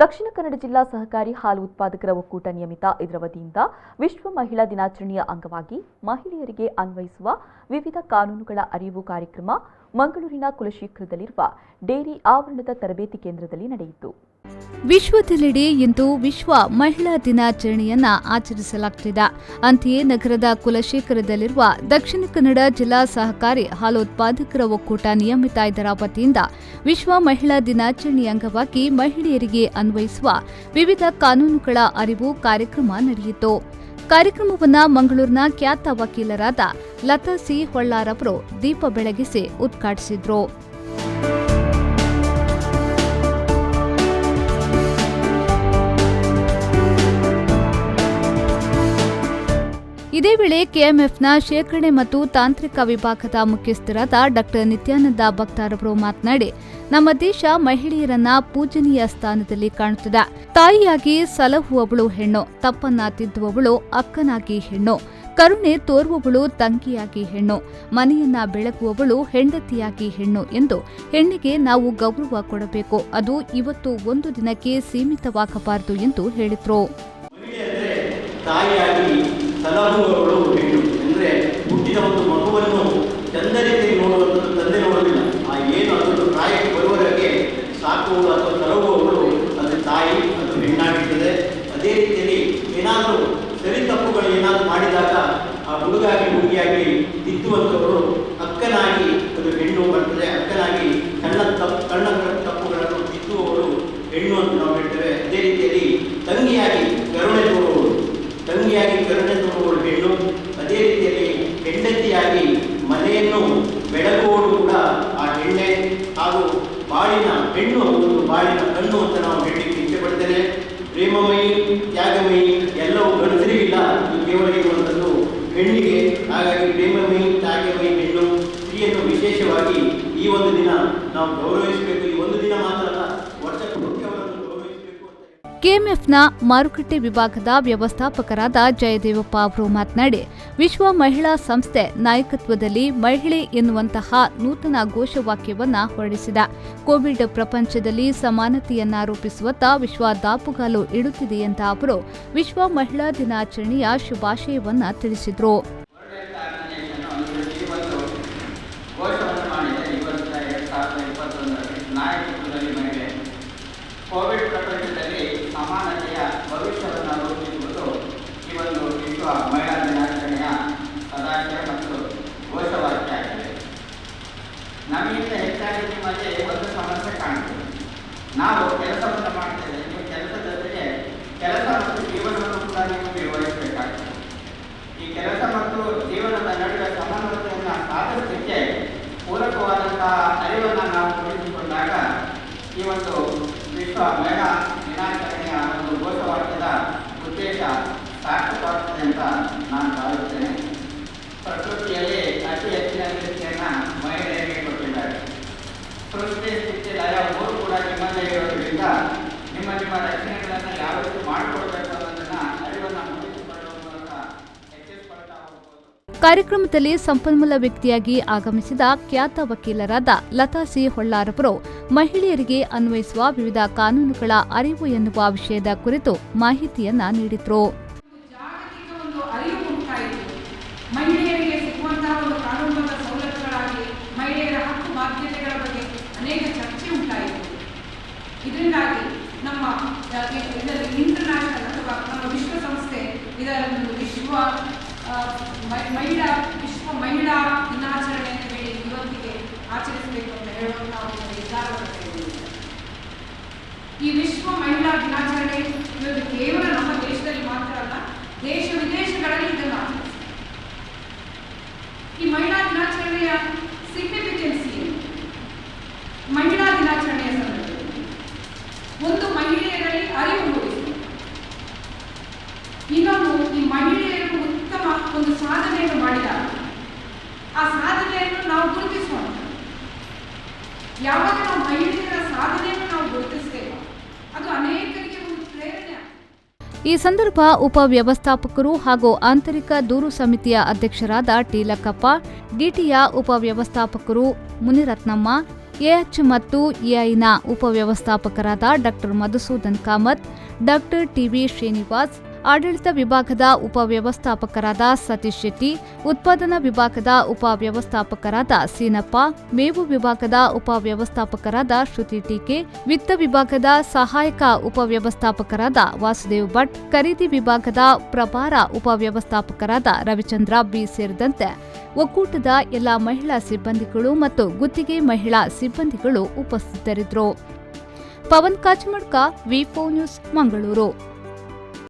ದಕ್ಷಿಣ ಕನ್ನಡ ಜಿಲ್ಲಾ ಸಹಕಾರಿ ಹಾಲು ಉತ್ಪಾದಕರ ಒಕ್ಕೂಟ ನಿಯಮಿತ ಇದರ ವತಿಯಿಂದ ವಿಶ್ವ ಮಹಿಳಾ ದಿನಾಚರಣೆಯ ಅಂಗವಾಗಿ ಮಹಿಳೆಯರಿಗೆ ಅನ್ವಯಿಸುವ ವಿವಿಧ ಕಾನೂನುಗಳ ಅರಿವು ಕಾರ್ಯಕ್ರಮ ಮಂಗಳೂರಿನ ಕುಲಶೇಖರದಲ್ಲಿರುವ ಡೇರಿ ಆವರಣದ ತರಬೇತಿ ಕೇಂದ್ರದಲ್ಲಿ ನಡೆಯಿತು. ವಿಶ್ವದೆಲ್ಲೆಡೆ ಇಂದು ವಿಶ್ವ ಮಹಿಳಾ ದಿನಾಚರಣೆಯನ್ನ ಆಚರಿಸಲಾಗುತ್ತಿದೆ. ಅಂತೆಯೇ ನಗರದ ಕುಲಶೇಖರದಲ್ಲಿರುವ ದಕ್ಷಿಣ ಕನ್ನಡ ಜಿಲ್ಲಾ ಸಹಕಾರಿ ಹಾಲು ಉತ್ಪಾದಕರ ಒಕ್ಕೂಟ ನಿಯಮಿತ ಇದರ ವತಿಯಿಂದ ವಿಶ್ವ ಮಹಿಳಾ ದಿನಾಚರಣೆಯ ಅಂಗವಾಗಿ ಮಹಿಳೆಯರಿಗೆ ಅನ್ವಯಿಸುವ ವಿವಿಧ ಕಾನೂನುಗಳ ಅರಿವು ಕಾರ್ಯಕ್ರಮ ನಡೆಯಿತು. ಕಾರ್ಯಕ್ರಮವನ್ನು ಮಂಗಳೂರಿನ ಖ್ಯಾತ ವಕೀಲರಾದ ಲತಾ ಸಿ ಹೊಳ್ಳಾರ್ ಅವರು ದೀಪ ಬೆಳಗಿಸಿ ಉದ್ಘಾಟಿಸಿದರು. ಇದೇ ವೇಳೆ ಕೆಎಂಎಫ್ನ ಶೇಖರಣೆ ಮತ್ತು ತಾಂತ್ರಿಕ ವಿಭಾಗದ ಮುಖ್ಯಸ್ಥರಾದ ಡಾ ನಿತ್ಯಾನಂದ ಭಕ್ತಾರ್ ಅವರು ಮಾತನಾಡಿ, ನಮ್ಮ ದೇಶ ಮಹಿಳೆಯರನ್ನ ಪೂಜನೀಯ ಸ್ಥಾನದಲ್ಲಿ ಕಾಣುತ್ತದೆ. ತಾಯಿಯಾಗಿ ಸಲಹುವವಳು ಹೆಣ್ಣು, ತಪ್ಪನ್ನ ತಿದ್ದುವವಳು ಅಕ್ಕನಾಗಿ ಹೆಣ್ಣು, ಕರುಣೆ ತೋರುವವಳು ತಂಗಿಯಾಗಿ ಹೆಣ್ಣು, ಮನೆಯನ್ನ ಬೆಳಗುವವಳು ಹೆಂಡತಿಯಾಗಿ ಹೆಣ್ಣು ಎಂದು ಹೆಣ್ಣಿಗೆ ನಾವು ಗೌರವ ಕೊಡಬೇಕು. ಅದು ಇವತ್ತು ಒಂದು ದಿನಕ್ಕೆ ಸೀಮಿತವಾಗಬಾರದು ಎಂದು ಹೇಳಿದರು. ಸಲಹುವವಳು ಹೆಣ್ಣು ಅಂದರೆ ಹುಟ್ಟಿದ ಒಂದು ಮಗುವನ್ನು ಚಂದ ರೀತಿಯಲ್ಲಿ ನೋಡುವಂಥದ್ದು ತಂದೆ ನೋಡೋದಿಲ್ಲ. ಆ ಏನು ಅದನ್ನು ಪ್ರಾಯಕ್ಕೆ ಬರುವವರೆಗೆ ಸಾಕುವವಳು ಅಥವಾ ಸಲಹುವವಳು ಅದು ತಾಯಿ, ಅದು ಹೆಣ್ಣಾಗಿರ್ತದೆ. ಅದೇ ರೀತಿಯಲ್ಲಿ ಏನಾದರೂ ಸರಿ ತಪ್ಪುಗಳು ಏನಾದರೂ ಮಾಡಿದಾಗ ಆ ಹುಡುಗಾಗಿ ಹುಡುಗಿಯಾಗಿ ತಿದ್ದುವಂಥವಳು ಅಕ್ಕನಾಗಿ ಅದು ಹೆಣ್ಣು ಬರ್ತದೆ. ಅಕ್ಕನಾಗಿ ಸಣ್ಣ ತಪ್ಪುಗಳನ್ನು ತಿದ್ದುವವಳು ಹೆಣ್ಣು ಅಂತ ನಾವು ಹೇಳ್ತೇವೆ. ಅದೇ ರೀತಿಯಲ್ಲಿ ತಂಗಿಯಾಗಿ ಕರುಣೆ ತೋರುವವಳು ಹೆಣ್ಣು. ಅದೇ ರೀತಿಯಲ್ಲಿ ಹೆಂಡತಿಯಾಗಿ ಮನೆಯನ್ನು ಬೆಳಗುವವಳು ಕೂಡ ಆ ಹೆಣ್ಣೆ. ಹಾಗೂ ಬಾಳಿನ ಹೆಣ್ಣು ಒಂದು ಬಾಳಿನ ಕಣ್ಣು ಅಂತ ನಾವು ಹೇಳಲಿಕ್ಕೆ ಇಚ್ಛೆ ಪಡ್ತೇನೆ. ಪ್ರೇಮಮಯಿ, ತ್ಯಾಗಮಯಿ ಎಲ್ಲವೂ ಗಣಸರಿಗಿಲ್ಲ, ಇದು ಕೇವಲ ಇರುವಂಥದ್ದು ಹೆಣ್ಣಿಗೆ. ಹಾಗಾಗಿ ಪ್ರೇಮಮಯಿ, ತ್ಯಾಗಮಯಿ ಹೆಣ್ಣು ಸ್ತ್ರೀಯನ್ನು ವಿಶೇಷವಾಗಿ ಈ ಒಂದು ದಿನ ನಾವು ಗೌರವಿಸಬೇಕು. ಈ ಒಂದು ದಿನ ಮಾತ್ರ ಅಲ್ಲ, ವರ್ಷಕ್ಕೆ ಅವರನ್ನು ಗೌರವಿಸಬೇಕು. ಕೆಎಂಎಫ್ನ ಮಾರುಕಟ್ಟೆ ವಿಭಾಗದ ವ್ಯವಸ್ಥಾಪಕರಾದ ಜಯದೇವಪ್ಪ ಅವರು ಮಾತನಾಡಿ, ವಿಶ್ವ ಮಹಿಳಾ ಸಂಸ್ಥೆ ನಾಯಕತ್ವದಲ್ಲಿ ಮಹಿಳೆ ಎನ್ನುವಂತಹ ನೂತನ ಘೋಷವಾಕ್ಯವನ್ನ ಹೊರಡಿಸಿದೆ. ಕೋವಿಡ್ ಪ್ರಪಂಚದಲ್ಲಿ ಸಮಾನತೆಯನ್ನ ರೂಪಿಸುವತ್ತ ವಿಶ್ವ ದಾಪುಗಾಲು ಇಡುತ್ತಿದೆ ಅಂತ ಅವರು ವಿಶ್ವ ಮಹಿಳಾ ದಿನಾಚರಣೆಯ ಶುಭಾಶಯವನ್ನ ತಿಳಿಸಿದರು. ಕೋವಿಡ್ ಪ್ರಪಂಚದಲ್ಲಿ ಸಮಾನತೆಯ ಭವಿಷ್ಯವನ್ನು ರೂಪಿಸುವುದು ಈ ಒಂದು ವಿಶ್ವ ಮಹಿಳಾ ದಿನಾಚರಣೆಯ ಸದಾಶಯ ಮತ್ತು ಘೋಷವಾಕ್ಯ ಆಗಿದೆ. ನಮಗಿಂತ ಹೆಚ್ಚಾಗಿ ನಿಮಗೆ ಒಂದು ಸಮಸ್ಯೆ ಕಾಣ್ತದೆ. ನಾವು ಕೆಲಸವನ್ನು ಮಾಡ್ತೇವೆ, ನೀವು ಕೆಲಸದ ಜೊತೆಗೆ ಕೆಲಸ ಮತ್ತು ಜೀವನವನ್ನು ಕೂಡ ನೀವು ನಿರ್ವಹಿಸಬೇಕಾಗ್ತದೆ. ಈ ಕೆಲಸ ಮತ್ತು ಜೀವನದ ನಡುವೆ ಸಮಾನತೆಯನ್ನು ಸಾಧಿಸಲಿಕ್ಕೆ ಪೂರಕವಾದಂತಹ ಅರಿವನ್ನು ನಾವು ಉಳಿಸಿಕೊಂಡಾಗ ಈ ಒಂದು ವಿಶ್ವ ಮಹಿಳಾ ದಿನಾಚರಣೆಯ ಒಂದು ಘೋಷವಾಕ್ಯದ ಉದ್ದೇಶ ಸಾರ್ಥಕವಾಗ್ತದೆ ಅಂತ ನಾನು ಭಾವಿಸ್ತೇನೆ. ಪ್ರಕೃತಿಯಲ್ಲಿ ಅತಿ ಹೆಚ್ಚಿನ ಸ್ಥಿತಿಯನ್ನು ಮಹಿಳೆಯರಿಗೆ ಕೊಟ್ಟಿದ್ದಾರೆ. ಸೃಷ್ಟಿ, ಸ್ಥಿತಿ, ಲಯ ಮೂರು ಕೂಡ ನಿಮ್ಮಲ್ಲೇ ಇರೋದ್ರಿಂದ ನಿಮ್ಮ ರಕ್ಷಣೆಗಳನ್ನು ಯಾವ ರೀತಿ ಮಾಡಿಕೊಡ್ಬೇಕು ಅನ್ನೋದನ್ನು ಅರಿವನ್ನು ಮೂಡಿಸಿಕೊಳ್ಳುವ ಮೂಲಕ ಹೆಚ್ಚಿಸಿಕೊಳ್ತಾ ಹೋಗ್ಬೋದು. ಕಾರ್ಯಕ್ರಮದಲ್ಲಿ ಸಂಪನ್ಮೂಲ ವ್ಯಕ್ತಿಯಾಗಿ ಆಗಮಿಸಿದ ಖ್ಯಾತ ವಕೀಲರಾದ ಲತಾ ಸಿ ಹೊಳ್ಳಾರ್ ಅವರು ಮಹಿಳೆಯರಿಗೆ ಅನ್ವಯಿಸುವ ವಿವಿಧ ಕಾನೂನುಗಳ ಅರಿವು ಎನ್ನುವ ವಿಷಯದ ಕುರಿತು ಮಾಹಿತಿಯನ್ನ ನೀಡಿದರು. ಜಾಗತಿಕ ಒಂದು ಅರಿವು ಉಂಟಾಯಿತು. ಮಹಿಳೆಯರಿಗೆ ಸಿಗುವಂತಹ ಒಂದು ಕಾನೂನುಗಳ ಸೌಲಭ್ಯಗಳಾಗಿ ಮಹಿಳೆಯರ ಹಕ್ಕು ಬಾಧ್ಯತೆಗಳ ಬಗ್ಗೆ ಅನೇಕ ಚರ್ಚೆ ಉಂಟಾಯಿತು. ಇದರಿಂದಾಗಿ ನಮ್ಮ ಇಂಟರ್ನ್ಯಾಷನಲ್ ಅಥವಾ ನಮ್ಮ ವಿಶ್ವಸಂಸ್ಥೆ ಇದರ ಒಂದು ವಿಶ್ವ ಮಹಿಳಾ ದಿನಾಚರಣೆ ಅಂತ ಹೇಳಿ ಇವತ್ತಿಗೆ ಆಚರಿಸಬೇಕು ಅಂತ ಹೇಳುವಂತಹ ಒಂದು ನಿರ್ಧಾರವನ್ನು ತೆಗೆದುಕೊಂಡಿದೆ. ಈ ವಿಶ್ವ ಮಹಿಳಾ ದಿನಾಚರಣೆ ಇವತ್ತು ಕೇವಲ ನಮ್ಮ ದೇಶದಲ್ಲಿ ಮಾತ್ರ ಅಲ್ಲ, ದೇಶ ವಿದೇಶಗಳಲ್ಲಿ ಇದನ್ನು ಆಚರಿಸಿದೆ. ಈ ಮಹಿಳಾ ದಿನಾಚರಣೆಯ ಸಿಗ್ನಿಫಿಕೆನ್ಸ್ ಏನು? ಮಹಿಳಾ ದಿನಾಚರಣೆಯ ಸಂದರ್ಭದಲ್ಲಿ ಒಂದು ಮಹಿಳೆಯರಲ್ಲಿ ಅರಿವು ಮೂಡಿಸುವುದು, ಇನ್ನೊಂದು ಈ ಮಹಿಳೆಯರು ಉತ್ತಮ ಒಂದು ಸಾಧನೆಯನ್ನು ಮಾಡಿದಾಗ ಆ ಸಾಧನೆಯನ್ನು ನಾವು ಗುರುತಿಸೋಣ. ಯಾವಾಗ ನಾವು ಮಹಿಳೆಯರ ಸಾಧನೆಯನ್ನು ನಾವು ಗುರುತಿಸ್ತೇವೆ ಅದು ಅನೇಕರಿಗೆ ಒಂದು ಪ್ರೇರಣೆ. ಈ ಸಂದರ್ಭ ಉಪವ್ಯವಸ್ಥಾಪಕರು ಹಾಗೂ ಆಂತರಿಕ ದೂರು ಸಮಿತಿಯ ಅಧ್ಯಕ್ಷರಾದ ಟಿ ಲಕ್ಕಪ್ಪ, ಡಿಟಿಯ ಉಪವ್ಯವಸ್ಥಾಪಕರು ಮುನಿರತ್ನಮ್ಮ, ಎಎಚ್ ಮತ್ತು ಎಐನ ಉಪವ್ಯವಸ್ಥಾಪಕರಾದ doctor Madhusudan Kamath, doctor TV Srinivas, ಆಡಳಿತ ವಿಭಾಗದ ಉಪವ್ಯವಸ್ಥಾಪಕರಾದ ಸತೀಶ್ ಶೆಟ್ಟಿ, ಉತ್ಪಾದನಾ ವಿಭಾಗದ ಉಪವ್ಯವಸ್ಥಾಪಕರಾದ ಸೀನಪ್ಪ, ಮೇವು ವಿಭಾಗದ ಉಪವ್ಯವಸ್ಥಾಪಕರಾದ ಶ್ರುತಿ ಟೀಕೆ, ವಿತ್ತ ವಿಭಾಗದ ಸಹಾಯಕ ಉಪವ್ಯವಸ್ಥಾಪಕರಾದ ವಾಸುದೇವ್ ಭಟ್, ಖರೀದಿ ವಿಭಾಗದ ಪ್ರಭಾರ ಉಪವ್ಯವಸ್ಥಾಪಕರಾದ ರವಿಚಂದ್ರ ಬಿ ಸೇರಿದಂತೆ ಒಕ್ಕೂಟದ ಎಲ್ಲ ಮಹಿಳಾ ಸಿಬ್ಬಂದಿಗಳು ಮತ್ತು ಗುತ್ತಿಗೆ ಮಹಿಳಾ ಸಿಬ್ಬಂದಿಗಳು ಉಪಸ್ಥಿತರಿದ್ದರು. ಪವನ್ ಕಾಚಮಡ್ಕ, ವಿ4 ನ್ಯೂಸ್, ಮಂಗಳೂರು.